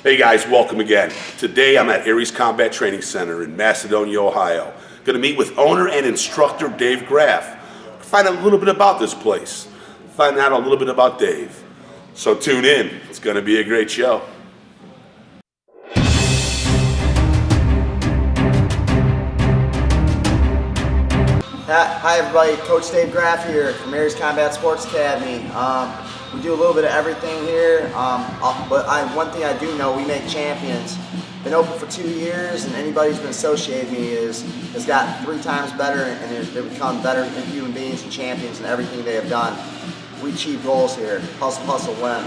Hey guys, welcome again. Today I'm at Aries Combat Training Center in Macedonia, Ohio. Going to meet with owner and instructor Dave Graf. Find out a little bit about this place. Find out a little bit about Dave. So tune in. It's going to be a great show. Hi everybody, Coach Dave Graf here from Aries Combat Sports Academy. We do a little bit of everything here, but one thing I do know, we make champions. Been open for 2 years, and anybody who's been associated with me has gotten 3 times better, and they've become better human beings and champions in everything they have done. We achieve goals here. Hustle, hustle, win.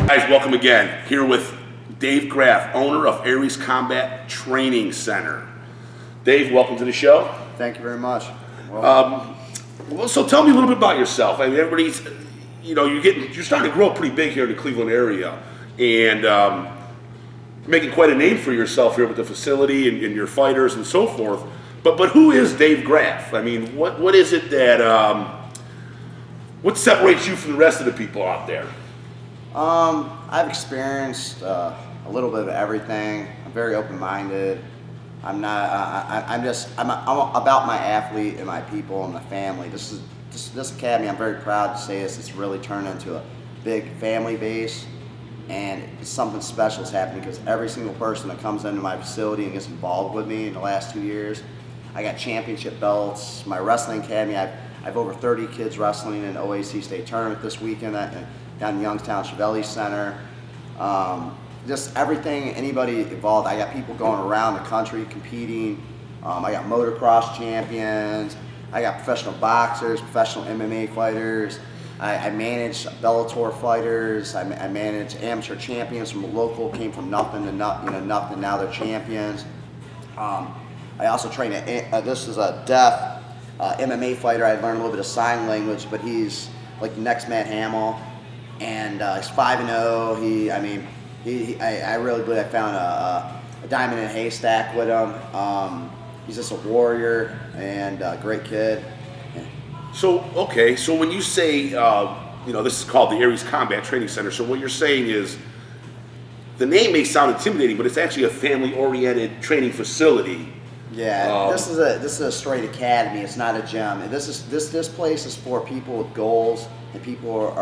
Guys, welcome again. Here with Dave Graf, owner of Aries Combat Training Center. Dave, welcome to the show. Thank you very much. Well, so tell me a little bit about yourself. I mean, everybody's, you're starting to grow pretty big here in the Cleveland area, and making quite a name for yourself here with the facility and your fighters and so forth. But who is Dave Graf? I mean, what is it that what separates you from the rest of the people out there? I've experienced a little bit of everything. I'm very open-minded. I'm about my athlete and my people and the family. This academy, I'm very proud to say this. It's really turned into a big family base, and something special is happening because every single person that comes into my facility and gets involved with me in the last 2 years, I got championship belts. My wrestling academy, I've over 30 kids wrestling in OAC state tournament this weekend down in Youngstown Chevelli Center. Just everything, anybody involved. I got people going around the country competing. I got motocross champions. I got professional boxers, professional MMA fighters. I manage Bellator fighters. I manage amateur champions from local, came from nothing to nothing. Now they're champions. I also train this is a deaf MMA fighter. I learned a little bit of sign language, but he's like the next Matt Hamill. And he's 5-0. I really believe I found a diamond in a haystack with him. He's just a warrior and a great kid. So when you say, this is called the Aries Combat Training Center, so what you're saying is, the name may sound intimidating, but it's actually a family-oriented training facility. Yeah, this is a straight academy. It's not a gym. And this place is for people with goals, and people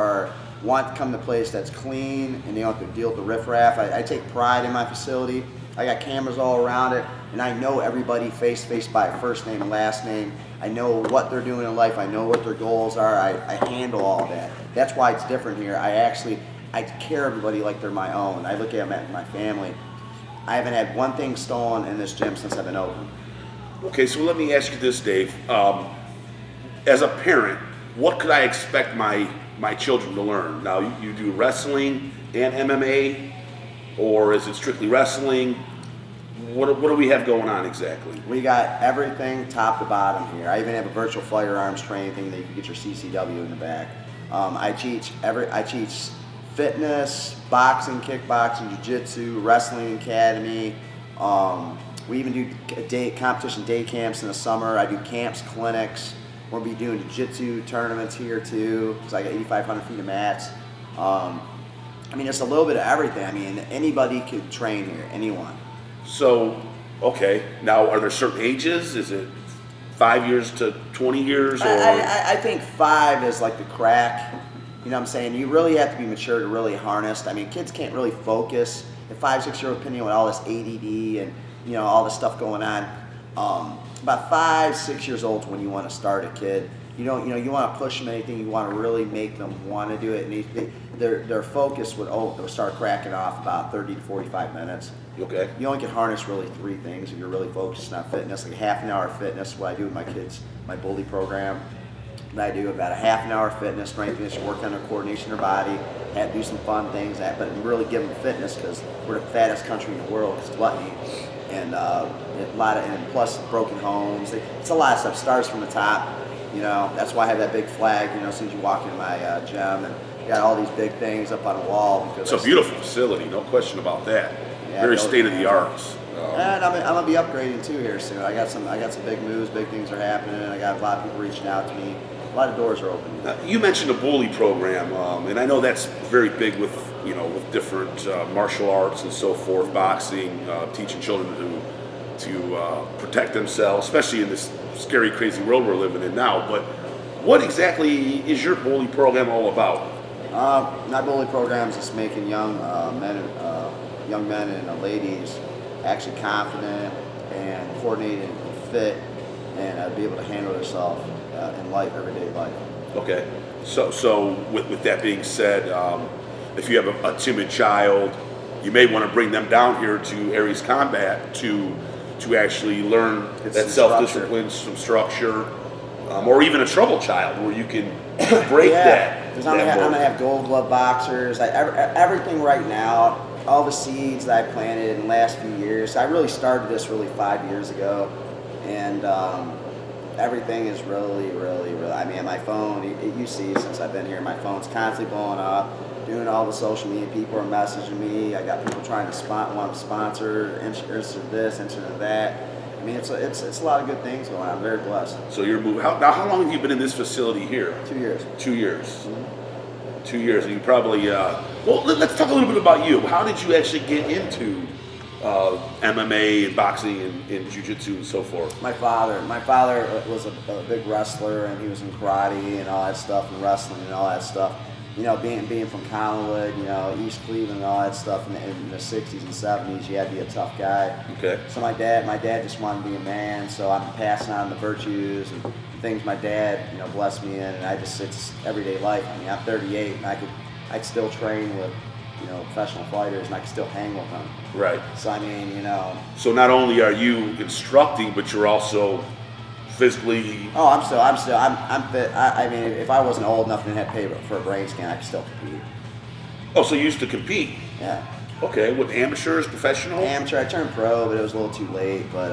want to come to a place that's clean and they don't have to deal with the riffraff. I take pride in my facility. I got cameras all around it, and I know everybody face to face by first name and last name. I know what they're doing in life. I know what their goals are. I handle all of that. That's why it's different here. I care everybody like they're my own. I look at them as my family. I haven't had one thing stolen in this gym since I've been open. Okay, so let me ask you this, Dave. As a parent, what could I expect my children to learn? Now, you do wrestling and MMA, or is it strictly wrestling? What do we have going on exactly? We got everything top to bottom here. I even have a virtual firearms training thing that you can get your CCW in the back. I teach fitness, boxing, kickboxing, jiu-jitsu, wrestling academy. We even do competition day camps in the summer. I do camps, clinics. We'll be doing jiu-jitsu tournaments here too, because I got 8,500 feet of mats. It's a little bit of everything. I mean, anybody could train here, anyone. So, okay, now are there certain ages? Is it 5 years to 20 years? Or? I think 5 is like the crack. You know what I'm saying? You really have to be mature to really harness. I mean, kids can't really focus. At 5-6-year-old opinion with all this ADD and all this stuff going on. About 5-6 years old is when you want to start a kid. You want to push them anything. You want to really make them want to do it. And their focus would start cracking off about 30 to 45 minutes. Okay. You only can harness really 3 things if you're really focused on fitness. Like a half an hour of fitness, what I do with my kids, my bully program. And I do about a half an hour of fitness, strength conditioning, work on their coordination of their body, and do some fun things, but really give them fitness because we're the fattest country in the world because gluttony. And and plus broken homes. It's a lot of stuff. Starts from the top. That's why I have that big flag. As soon as you walk into my gym, and got all these big things up on the wall. It's a beautiful facility, no question about that. Yeah, very state of the art. And I'm gonna be upgrading too here soon. I got some big moves, big things are happening. I got a lot of people reaching out to me. A lot of doors are opening. You mentioned a bully program, and I know that's very big with with different martial arts and so forth, boxing, teaching children to protect themselves, especially in this scary, crazy world we're living in now. But what exactly is your bully program all about? My bully program is just making young men and ladies actually confident and coordinated and fit, and be able to handle themselves in life, everyday life. Okay, so with that being said, if you have a timid child, you may want to bring them down here to Aries Combat to actually learn that self-discipline, some structure, or even a troubled child where you can break that. Because I'm gonna have gold glove boxers. Everything right now, all the seeds that I planted in the last few years. I really started this 5 years ago, and everything is really. I mean, my phone. You see, since I've been here, my phone's constantly blowing up. Doing all the social media, people are messaging me. I got people trying to want to sponsor, insert this, insert that. I mean, it's a lot of good things going on. I'm very blessed. So you're moving. How long have you been in this facility here? 2 years. 2 years. Mm-hmm. 2 years, and you probably. Well, let's talk a little bit about you. How did you actually get into MMA and boxing and jiu-jitsu and so forth? My father was a big wrestler, and he was in karate and all that stuff, and wrestling and all that stuff. Being from Collinwood, East Cleveland and all that stuff in the 60s and 70s, you had to be a tough guy. Okay. So my dad just wanted to be a man, so I'm passing on the virtues and things my dad, blessed me in, and it's everyday life. I mean, I'm 38, and I'd still train with, professional fighters, and I can still hang with them. Right. So I mean, So not only are you instructing, but you're also physically. Oh, I'm fit. I mean, if I wasn't old enough and had to pay for a brain scan, I could still compete. Oh, so you used to compete? Yeah. Okay, with amateurs, professional? Amateur. I turned pro, but it was a little too late. But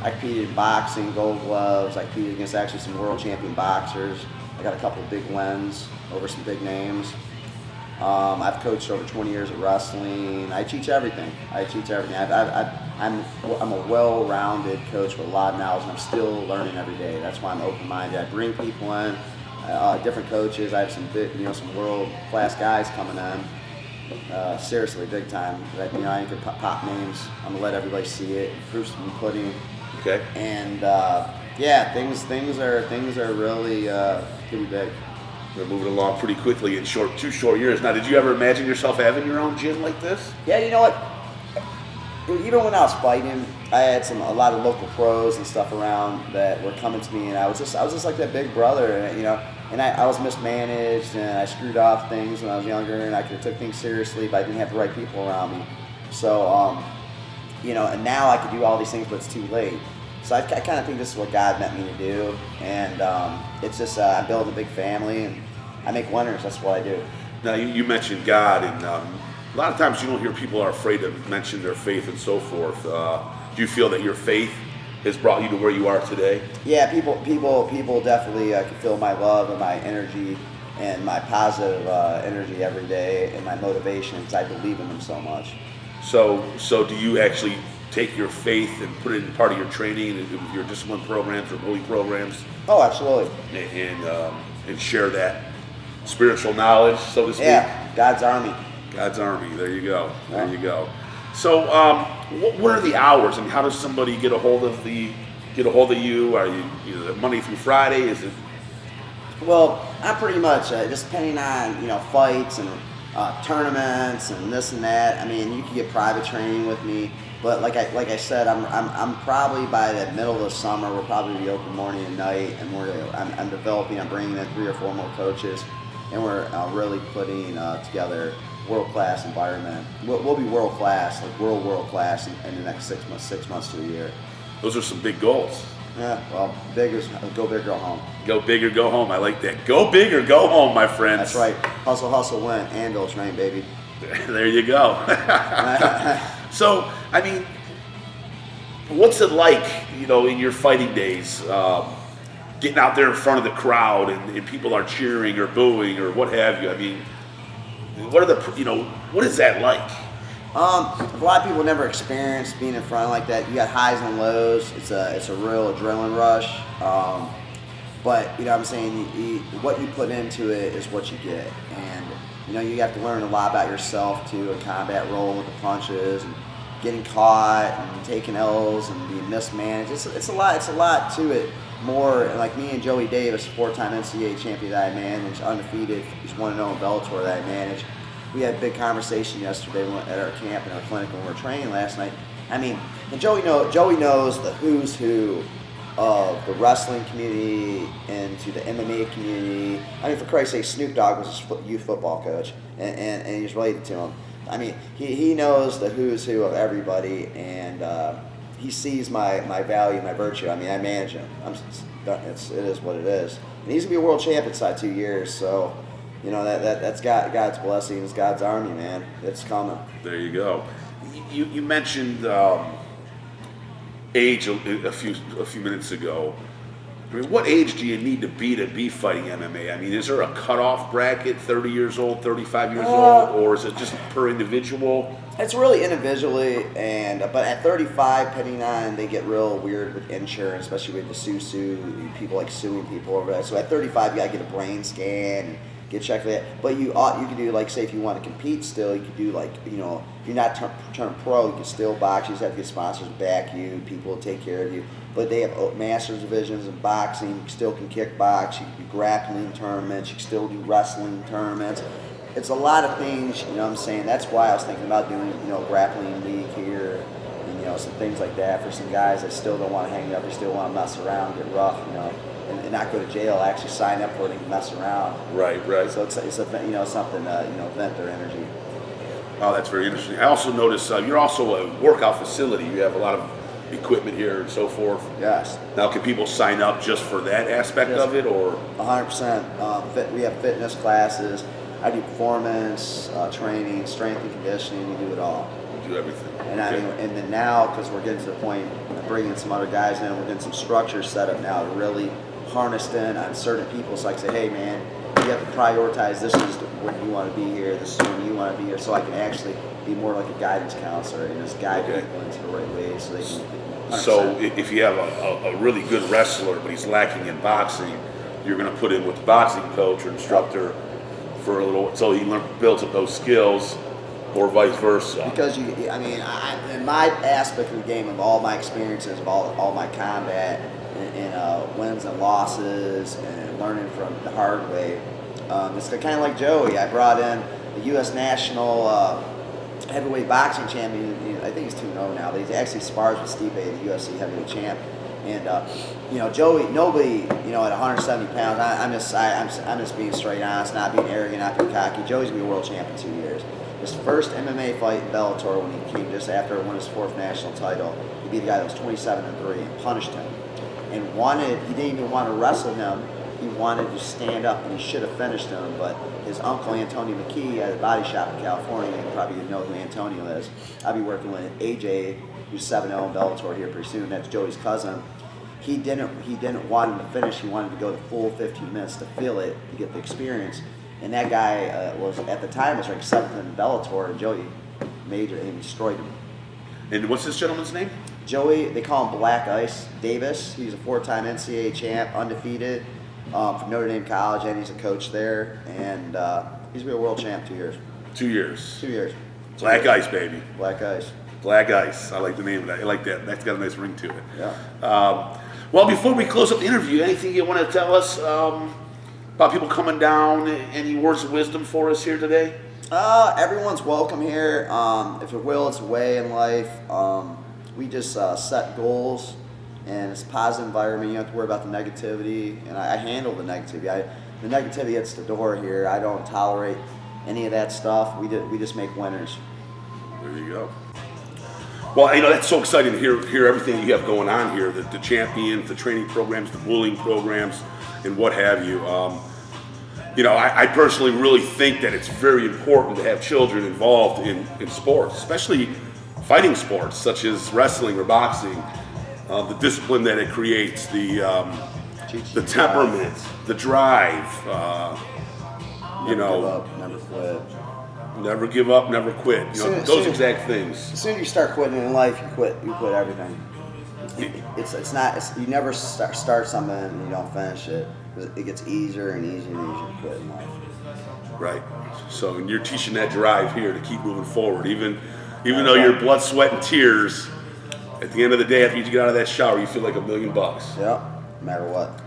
I competed in boxing, gold gloves. I competed against actually some world champion boxers. I got a couple of big wins over some big names. I've coached over 20 years of wrestling. I teach everything. I'm a well-rounded coach with a lot of knowledge, and I'm still learning every day. That's why I'm open-minded. I bring people in, different coaches. I have some some world-class guys coming in. Seriously, big time. I ain't gonna pop names. I'm gonna let everybody see it. Proof's in the pudding. Okay. And things are really pretty big. We're moving along pretty quickly in 2 short years. Now, did you ever imagine yourself having your own gym like this? Yeah, you know what? Even when I was fighting, I had a lot of local pros and stuff around that were coming to me, and I was just like that big brother, and I was mismanaged, and I screwed off things when I was younger, and I could have took things seriously, but I didn't have the right people around me. So, and now I could do all these things, but it's too late. So I kind of think this is what God meant me to do, and it's just I'm building a big family, and I make winners. That's what I do. Now, you mentioned God, and a lot of times you don't hear people are afraid to mention their faith and so forth. Do you feel that your faith has brought you to where you are today? Yeah, people definitely can feel my love and my energy and my positive energy every day and my motivation because I believe in them so much. So do you actually take your faith and put it in part of your training and your discipline programs or bully programs? Oh, absolutely. And share that spiritual knowledge, so to speak? Yeah, God's army. God's army. There you go. There Right. you go. So, what are the hours? I mean, how does somebody get a hold of you? Are you Monday through Friday? Is it? Well, I'm pretty much just depending on fights and tournaments and this and that. I mean, you can get private training with me, but like I said, I'm probably by the middle of the summer we'll probably be open morning and night, and I'm developing. I'm bringing in 3 or 4 more coaches, and we're really putting together world-class environment. We'll be world-class, like world class in the next 6 months to a year. Those are some big goals. Yeah, well, go big, go home. Go big or go home. I like that. Go big or go home, my friends. That's right. Hustle, win. Anvil train, baby. There you go. So, I mean, what's it like, in your fighting days, getting out there in front of the crowd and people are cheering or booing or what have you? I mean, what is that like? A lot of people never experienced being in front like that. You got highs and lows. It's a real adrenaline rush. But you know what I'm saying, what you put into it is what you get. And you know, you have to learn a lot about yourself too, in combat, roll with the punches and getting caught and taking L's and being mismanaged. It's a lot to it. More like me and Joey Davis, 4-time NCAA champion that I managed, undefeated. He's 1-0 in Bellator that I managed. We had a big conversation yesterday at our camp and our clinic when we were training last night. I mean, and Joey knows the who's who of the wrestling community and to the MMA community. I mean, for Christ's sake, Snoop Dogg was his youth football coach, and he's related to him. I mean, he knows the who's who of everybody, and he sees my value, my virtue. I mean, I manage him. It is what it is. And he's gonna be a world champion inside 2 years, so you know that's God's blessings, God's army, man. It's coming. There you go. You mentioned age a few minutes ago. I mean, what age do you need to be fighting MMA? I mean, is there a cutoff bracket, 30 years old, 35 years old, or is it just per individual? It's really individually, but at 35, depending on, they get real weird with insurance, especially with the sue, people like suing people over that. So at 35, you gotta get a brain scan and get checked for that. But you can do, like, say if you want to compete still, you could do, like, you know, if you're not turned pro, you can still box. You just have to get sponsors to back you, people will take care of you. But they have masters divisions in boxing. You still can kickbox. You can do grappling tournaments. You can still do wrestling tournaments. It's a lot of things, you know what I'm saying? That's why I was thinking about doing, you know, grappling league here and, you know, some things like that for some guys that still don't want to hang up. They still want to mess around, get rough, you know, and not go to jail. Actually sign up for it and mess around. Right. So it's a, you know, something, you know, vent their energy. Oh, that's very interesting. I also noticed you're also a workout facility. You have a lot of equipment here and so forth. Yes. Now, can people sign up just for that aspect of it, or? 100%. We have fitness classes. I do performance, training, strength and conditioning. We do it all. You do everything. And okay. I mean, and then now, because we're getting to the point of bringing some other guys in, we're getting some structures set up now to really harness in on certain people. So I can say, hey man, you have to prioritize. This is when you want to be here. This is when you want to be here. So I can actually be more like a guidance counselor and just guide people into the right way so they can. 100%. So if you have a really good wrestler, but he's lacking in boxing, you're going to put him with the boxing coach or instructor for a little, so he builds up those skills, or vice versa. Because I mean, in my aspect of the game, of all my experiences, of all my combat, and wins and losses, and learning from the hard way, it's kind of like Joey. I brought in the U.S. national heavyweight boxing champion. I think he's 2-0 now, but he actually spars with Stipe, the UFC heavyweight champ. And you know, Joey, nobody, you know, at 170 pounds, I'm just being straight honest, not being arrogant, not being cocky. Joey's gonna be a world champ in 2 years. His first MMA fight in Bellator, when he came just after he won his 4th national title, he beat a guy that was 27-3 and punished him. And he didn't even want to wrestle him. He wanted to stand up, and he should have finished him. But his uncle, Antonio McKee, had a body shop in California. You probably know who Antonio is. I'll be working with AJ, who's 7-0 in Bellator here pretty soon. That's Joey's cousin. He didn't want him to finish. He wanted to go the full 15 minutes to feel it, to get the experience. And that guy was, at the time, was ranked 7th in Bellator, and Joey majored and destroyed him. And what's this gentleman's name? Joey, they call him Black Ice Davis. He's a 4-time NCAA champ, undefeated, from Notre Dame College, and he's a coach there. And he's been a world champ 2 years. 2 years. 2 years. Black Ice, baby. Black Ice. Black Ice. I like the name of that. I like that. That's got a nice ring to it. Yeah. Well, before we close up the interview, anything you want to tell us about people coming down? Any words of wisdom for us here today? Everyone's welcome here. If it will, it's a way in life. We just set goals, and it's a positive environment. You don't have to worry about the negativity, and I handle the negativity. The negativity hits the door here. I don't tolerate any of that stuff. We just make winners. There you go. Well, you know, that's so exciting to hear everything you have going on here, the champions, the training programs, the bullying programs, and what have you. You know, I personally really think that it's very important to have children involved in sports, especially fighting sports such as wrestling or boxing. The discipline that it creates, the temperament, the drive, Never give up, never quit. Never give up, never quit. You know, those exact things. As soon as you start quitting in life, you quit everything. You never start something and you don't finish it. It gets easier and easier and easier to quit in life. Right. So and you're teaching that drive here to keep moving forward, even though you're blood, sweat, and tears. At the end of the day, after you get out of that shower, you feel like $1 million. Yep. No matter what.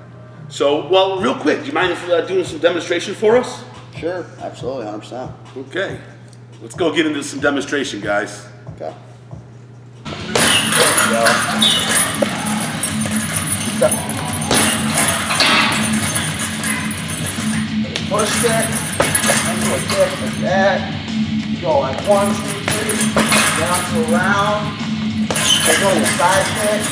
So, well, real quick, do you mind if doing some demonstration for us? Sure. Absolutely. 100%. Okay. Let's go get into some demonstration, guys. Okay. There we go. Push stick, into a kick like that. You go like 1, 2, 3, down to a round. Then go to a side kick.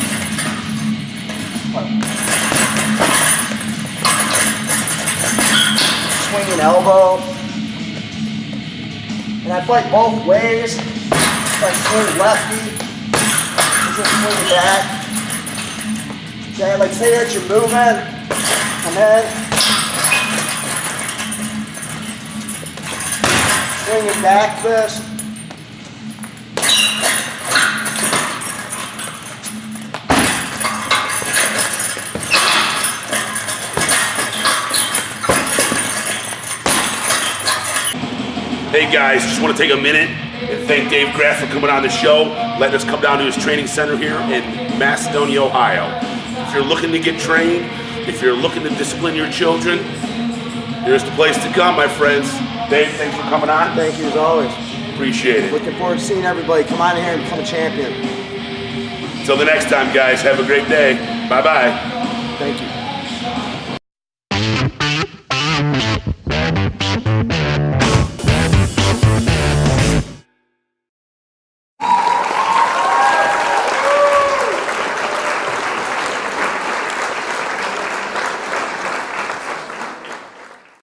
Swing an elbow. And I fight both ways. Like swing lefty. Just swing it back. Okay, like say that you're moving. Come in. Swing it back fist. Hey guys, just want to take a minute and thank Dave Graf for coming on the show, letting us come down to his training center here in Macedonia, Ohio. If you're looking to get trained, if you're looking to discipline your children, here's the place to come, my friends. Dave, thanks for coming on. Thank you as always. Appreciate it. Looking forward to seeing everybody. Come on in here and become a champion. Until the next time, guys, have a great day. Bye-bye. Thank you.